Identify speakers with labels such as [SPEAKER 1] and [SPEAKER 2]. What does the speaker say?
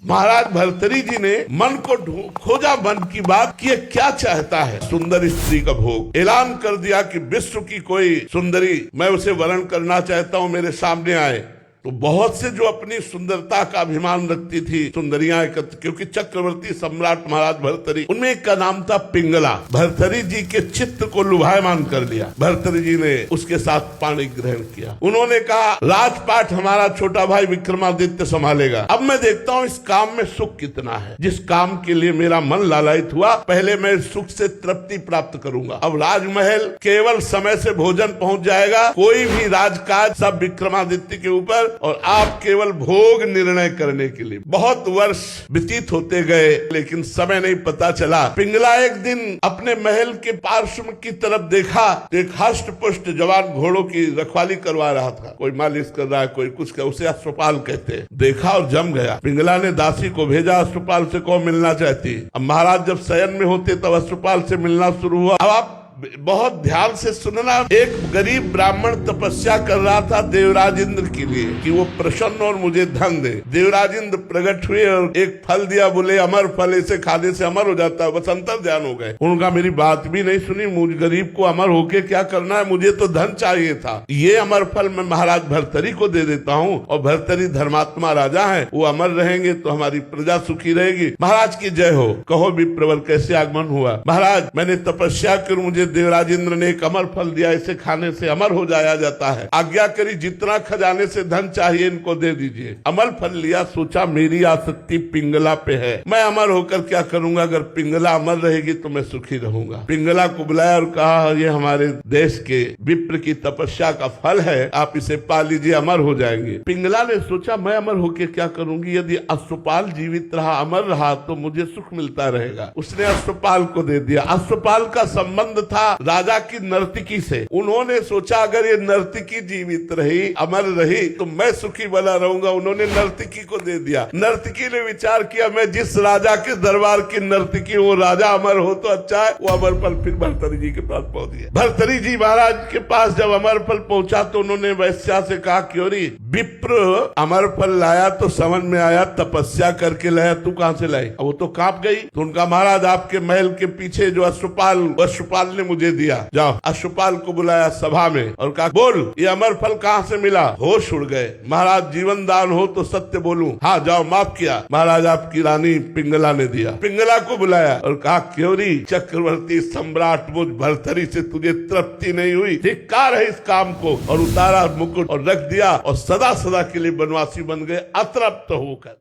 [SPEAKER 1] महाराज भर्तरी जी ने मन को खोजा, मन की बात कि क्या चाहता है। सुंदर स्त्री का भोग ऐलान कर दिया कि विश्व की कोई सुंदरी मैं उसे वर्ण करना चाहता हूँ, मेरे सामने आए। तो बहुत से जो अपनी सुंदरता का अभिमान रखती थी सुंदरियां एकत्र, क्योंकि चक्रवर्ती सम्राट महाराज भर्तरी, उनमें एक का नाम था पिंगला। भर्तरी जी के चित्त को लुभायमान कर लिया। भर्तरी जी ने उसके साथ पाणी ग्रहण किया। उन्होंने कहा राजपाट हमारा छोटा भाई विक्रमादित्य संभालेगा। अब मैं देखता हूँ इस काम में सुख कितना है। जिस काम के लिए मेरा मन लालायित हुआ, पहले मैं सुख से तृप्ति प्राप्त करूंगा। अब राजमहल केवल समय से भोजन पहुंच जाएगा, कोई भी राजकाज सब विक्रमादित्य के ऊपर, और आप केवल भोग निर्णय करने के लिए। बहुत वर्ष व्यतीत होते गए, लेकिन समय नहीं पता चला। पिंगला एक दिन अपने महल के पार्श्व की तरफ देखा, एक हष्ट पुष्ट जवान घोड़ों की रखवाली करवा रहा था। कोई मालिश कर रहा है, कोई कुछ कर, उसे अश्वपाल कहते हैं। देखा और जम गया। पिंगला ने दासी को भेजा, अश्वपाल से कौन मिलना चाहती। अब महाराज जब शयन में होते तब अश्वपाल से मिलना शुरू हुआ। अब आप बहुत ध्यान से सुनना। एक गरीब ब्राह्मण तपस्या कर रहा था देवराज इंद्र के लिए कि वो प्रसन्न और मुझे धन दे। देवराज इंद्र प्रकट हुए और एक फल दिया, बोले अमर फल, इसे खाने से अमर हो जाता है। बस अंतर ध्यान हो गए। उनका मेरी बात भी नहीं सुनी। मुझ गरीब को अमर होके क्या करना है, मुझे तो धन चाहिए था। ये अमर फल मैं महाराज भर्तरी को दे देता हूँ, और भर्तरी धर्मात्मा राजा है, वो अमर रहेंगे तो हमारी प्रजा सुखी रहेगी। महाराज की जय हो। कहो विप्रवर कैसे आगमन हुआ। महाराज मैंने तपस्या कर मुझे देवराज इंद्र ने एक अमर फल दिया, इसे खाने से अमर हो जाया जाता है। आज्ञा करी, जितना खजाने से धन चाहिए इनको दे दीजिए। अमर फल लिया, सोचा मेरी आसक्ति पिंगला पे है, मैं अमर होकर क्या करूंगा। अगर पिंगला अमर रहेगी तो मैं सुखी रहूंगा। पिंगला को बुलाया और कहा ये हमारे देश के विप्र की तपस्या का फल है, आप इसे पा लीजिए, अमर हो जाएंगे। पिंगला ने सोचा मैं अमर होकर क्या करूंगी, यदि अश्वपाल जीवित रहा, अमर रहा तो मुझे सुख मिलता रहेगा। उसने अश्वपाल को दे दिया। अश्वपाल का संबंध था राजा की नर्तकी से। उन्होंने सोचा अगर ये नर्तकी जीवित रही, अमर रही, तो मैं सुखी बना रहूंगा। उन्होंने नर्तकी को दे दिया। नर्तकी ने विचार किया मैं जिस राजा के दरबार की नर्तकी, वो राजा अमर हो तो अच्छा है। वो अमर फल फिर भर्तरी जी के पास पहुंच गया। भर्तरी जी महाराज के पास जब अमर फल पहुंचा तो उन्होंने वैश्या से कहा क्योरी विप्र अमर फल लाया तो समझ में आया तपस्या करके लाया, तू कहां से लाई। वो तो कांप गई। तो उनका महाराज आपके महल के पीछे जो अश्वपाल ने मुझे दिया। जाओ। अश्वपाल को बुलाया सभा में और कहा बोल ये अमर फल कहाँ से मिला। होश उड़ गए। महाराज जीवन दान हो तो सत्य बोलूं। हाँ जाओ, माफ किया। महाराज आपकी रानी पिंगला ने दिया। पिंगला को बुलाया और कहा क्योरी चक्रवर्ती सम्राट मुझ भर्तरी से तुझे तृप्ति नहीं हुई, धिक्कार है इस काम को। और उतारा मुकुट और रख दिया और सदा सदा के लिए बनवासी बन गए अतृप्त होकर।